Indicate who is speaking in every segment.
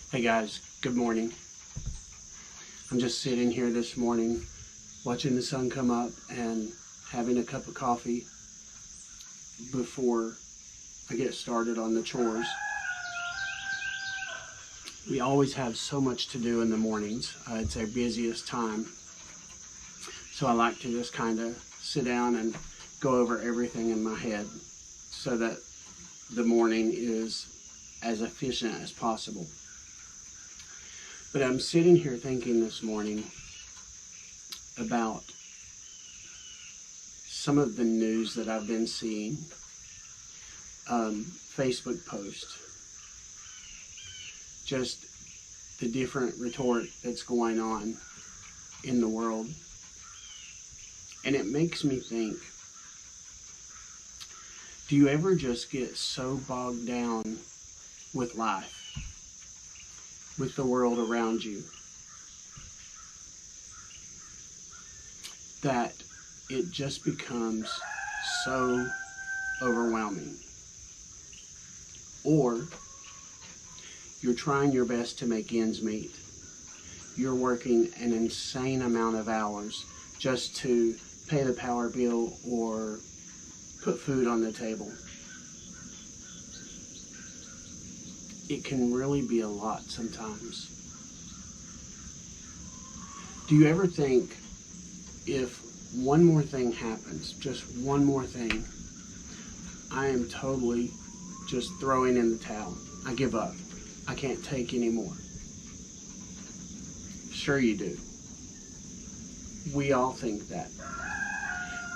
Speaker 1: Hey guys, good morning. I'm just sitting here this morning watching the sun come up and having a cup of coffee before I get started on the chores. We always have so much to do in the mornings. It's our busiest time. So I like to just kind of sit down and go over everything in my head so that the morning is as efficient as possible. But I'm sitting here thinking this morning about some of the news that I've been seeing, Facebook posts, just the different rhetoric that's going on in the world. And it makes me think, do you ever just get so bogged down with life, with the world around you, that it just becomes so overwhelming? Or you're trying your best to make ends meet. You're working an insane amount of hours just to pay the power bill or put food on the table. It can really be a lot sometimes. Do you ever think, if one more thing happens, just one more thing, I am totally just throwing in the towel. I give up. I can't take anymore. Sure you do. We all think that.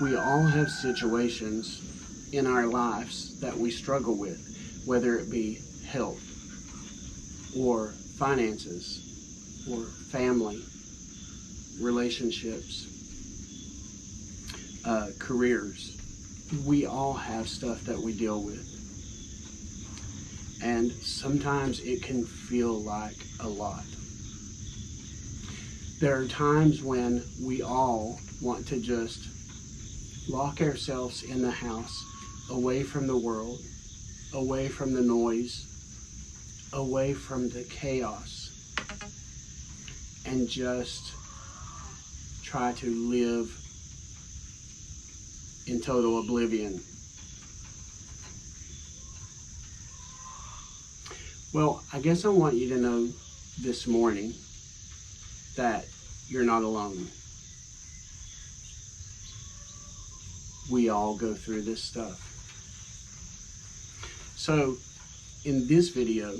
Speaker 1: We all have situations in our lives that we struggle with, whether it be health, or finances, or family, relationships, careers. We all have stuff that we deal with. And sometimes it can feel like a lot. There are times when we all want to just lock ourselves in the house, away from the world, away from the noise, away from the chaos, and just try to live in total oblivion. Well, I guess I want you to know this morning that you're not alone. We all go through this stuff. So, in this video,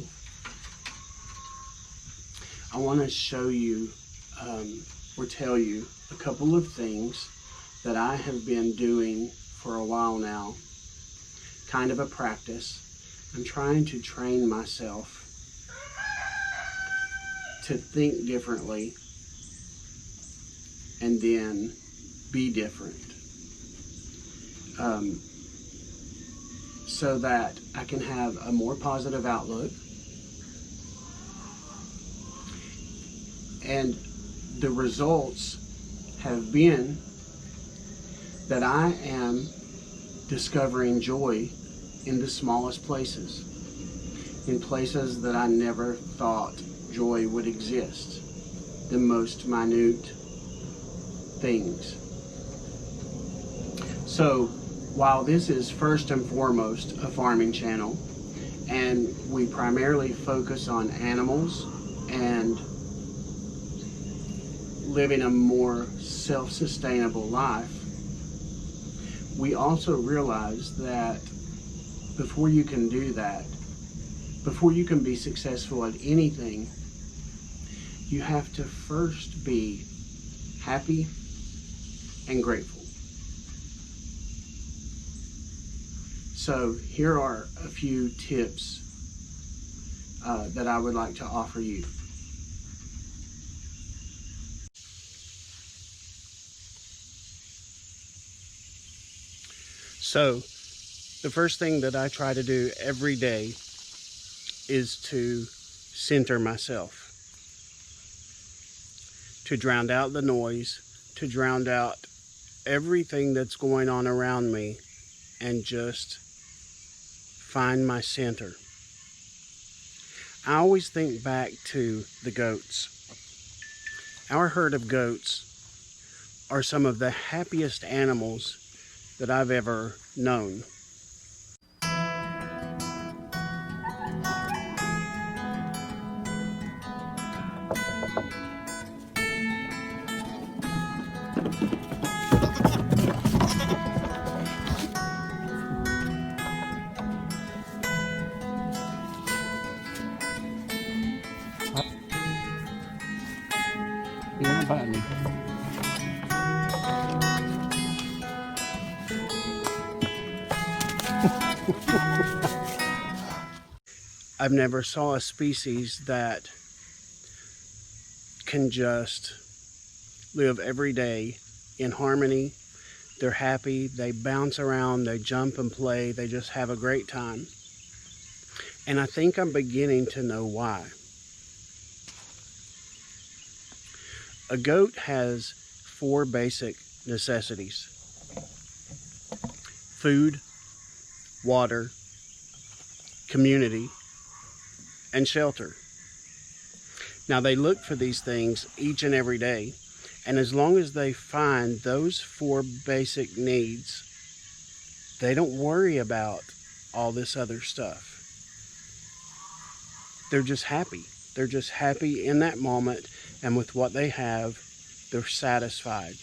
Speaker 1: I want to show you or tell you a couple of things that I have been doing for a while now, kind of a practice. I'm trying to train myself to think differently and then be different, so that I can have a more positive outlook. And the results have been that I am discovering joy in the smallest places, in places that I never thought joy would exist, the most minute things. So while this is first and foremost a farming channel, and we primarily focus on animals and living a more self-sustainable life, we also realize that before you can do that, before you can be successful at anything, you have to first be happy and grateful. So here are a few tips that I would like to offer you. So the first thing that I try to do every day is to center myself, to drown out the noise, to drown out everything that's going on around me, and just find my center. I always think back to the goats. Our herd of goats are some of the happiest animals that I've ever known. I've never saw a species that can just live every day in harmony. They're happy, they bounce around, they jump and play, they just have a great time. And I think I'm beginning to know why. A goat has 4 basic necessities: food, water, community, and shelter. Now, they look for these things each and every day, and as long as they find those 4 basic needs, they don't worry about all this other stuff. They're just happy. They're just happy in that moment, and with what they have, they're satisfied.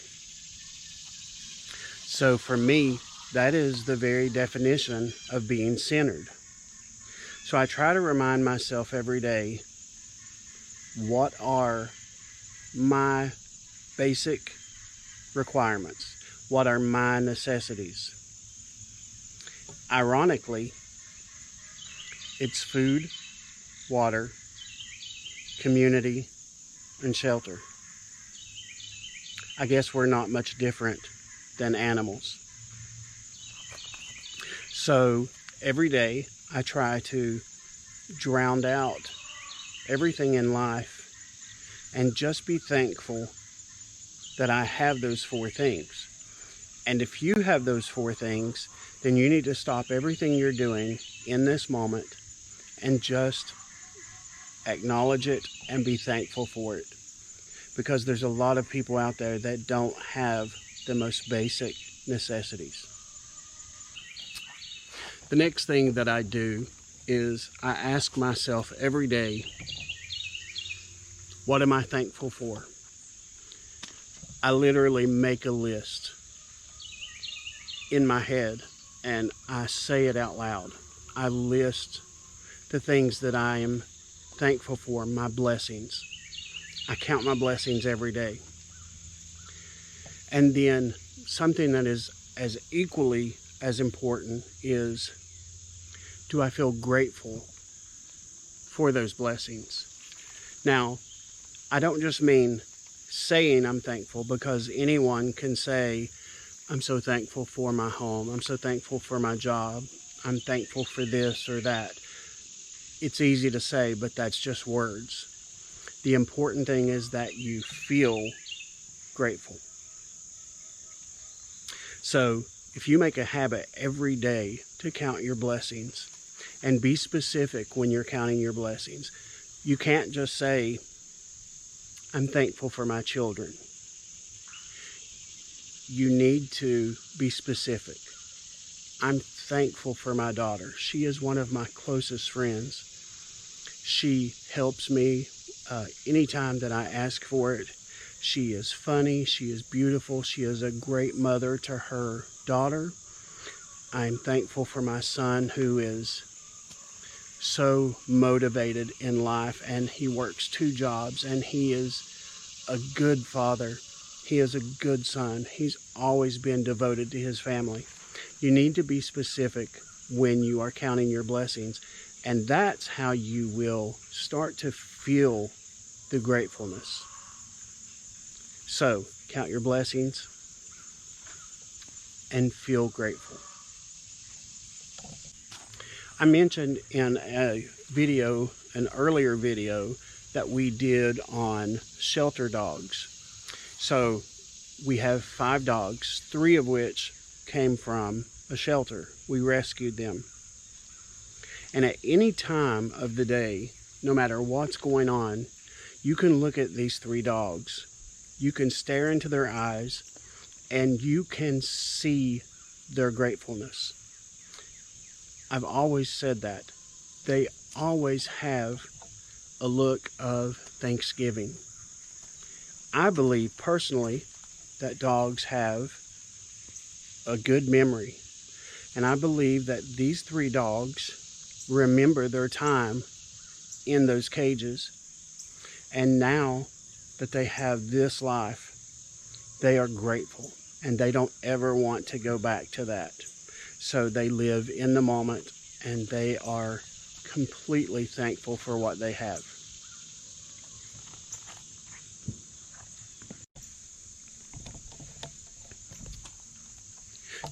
Speaker 1: So for me, that is the very definition of being centered. So I try to remind myself every day, what are my basic requirements? What are my necessities? Ironically, it's food, water, community, and shelter. I guess we're not much different than animals. So every day I try to drown out everything in life and just be thankful that I have those 4 things. And if you have those 4 things, then you need to stop everything you're doing in this moment and just acknowledge it and be thankful for it. Because there's a lot of people out there that don't have the most basic necessities. The next thing that I do is I ask myself every day, what am I thankful for? I literally make a list in my head and I say it out loud. I list the things that I am thankful for, my blessings. I count my blessings every day. And then something that is as equally as important is, do I feel grateful for those blessings? Now, I don't just mean saying I'm thankful, because anyone can say, I'm so thankful for my home. I'm so thankful for my job. I'm thankful for this or that. It's easy to say, but that's just words. The important thing is that you feel grateful. So if you make a habit every day to count your blessings and be specific when you're counting your blessings, you can't just say, I'm thankful for my children. You need to be specific. I'm thankful for my daughter. She is one of my closest friends. She helps me anytime that I ask for it. She is funny. She is beautiful. She is a great mother to her daughter. I'm thankful for my son, who is so motivated in life, and he works 2 jobs, and he is a good father. He is a good son. He's always been devoted to his family. You need to be specific when you are counting your blessings, and that's how you will start to feel the gratefulness. So, count your blessings and feel grateful. I mentioned in a video, an earlier video, that we did on shelter dogs. So we have 5 dogs, 3 of which came from a shelter. We rescued them. And at any time of the day, no matter what's going on, you can look at these 3 dogs. You can stare into their eyes and you can see their gratefulness. I've always said that. They always have a look of thanksgiving. I believe personally that dogs have a good memory. And I believe that these 3 dogs remember their time in those cages. And now that they have this life, they are grateful. And they don't ever want to go back to that. So they live in the moment and they are completely thankful for what they have.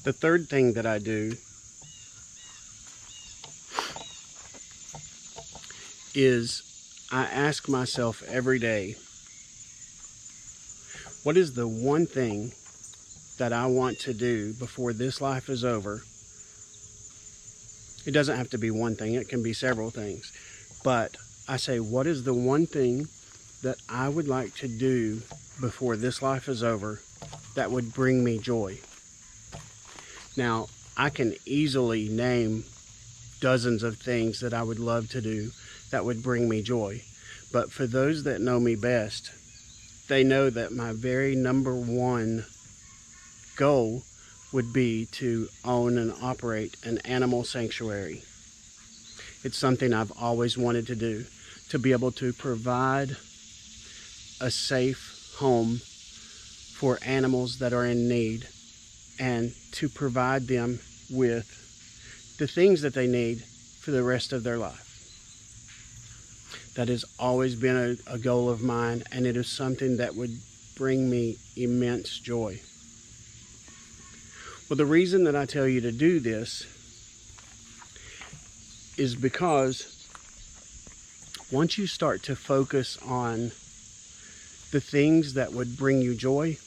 Speaker 1: The third thing that I do is I ask myself every day, what is the one thing that I want to do before this life is over? It doesn't have to be one thing, it can be several things. But I say, what is the one thing that I would like to do before this life is over that would bring me joy? Now, I can easily name dozens of things that I would love to do that would bring me joy. But for those that know me best, they know that my very number one goal would be to own and operate an animal sanctuary. It's something I've always wanted to do, to be able to provide a safe home for animals that are in need and to provide them with the things that they need for the rest of their life. That has always been a goal of mine, and it is something that would bring me immense joy. Well, the reason that I tell you to do this is because once you start to focus on the things that would bring you joy,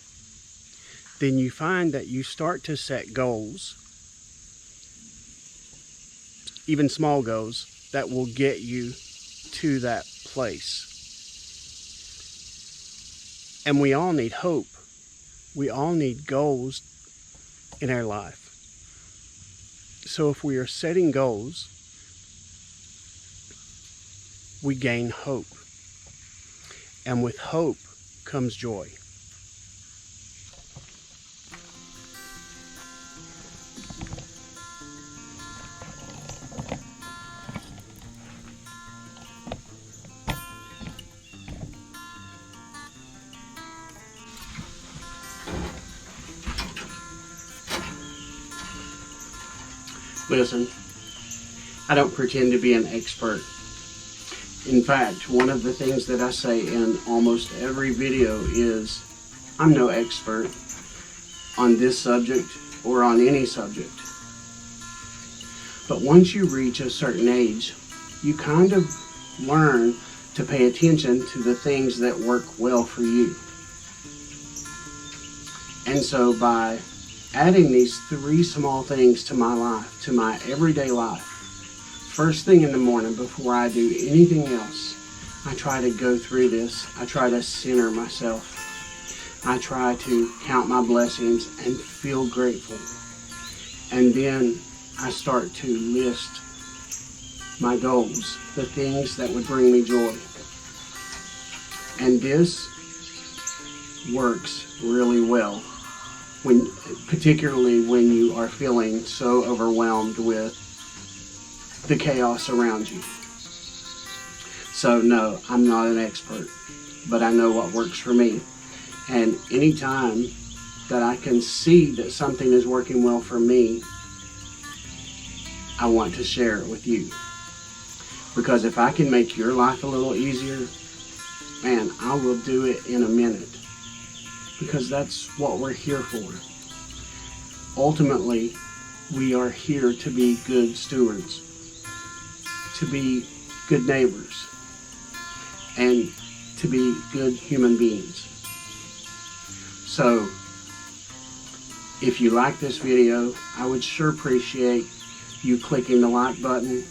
Speaker 1: then you find that you start to set goals, even small goals, that will get you to that place. And we all need hope. We all need goals in our life. So if we are setting goals, we gain hope. And with hope comes joy. Listen, I don't pretend to be an expert. In fact, one of the things that I say in almost every video is, I'm no expert on this subject or on any subject. But once you reach a certain age, you kind of learn to pay attention to the things that work well for you. And so by adding these 3 small things to my life, to my everyday life, first thing in the morning before I do anything else, I try to go through this. I try to center myself. I try to count my blessings and feel grateful. And then I start to list my goals, the things that would bring me joy. And this works really well, particularly when you are feeling so overwhelmed with the chaos around you. So no, I'm not an expert, but I know what works for me. And anytime that I can see that something is working well for me, I want to share it with you. Because if I can make your life a little easier, man, I will do it in a minute. Because that's what we're here for. Ultimately, we are here to be good stewards, to be good neighbors, and to be good human beings. So, if you like this video, I would sure appreciate you clicking the like button,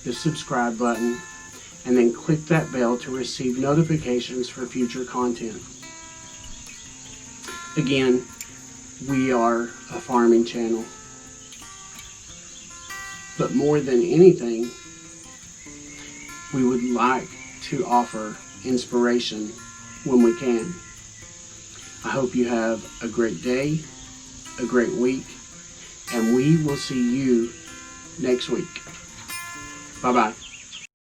Speaker 1: the subscribe button, and then click that bell to receive notifications for future content. Again, we are a farming channel, but more than anything, we would like to offer inspiration when we can. I hope you have a great day, a great week, and we will see you next week. Bye-bye.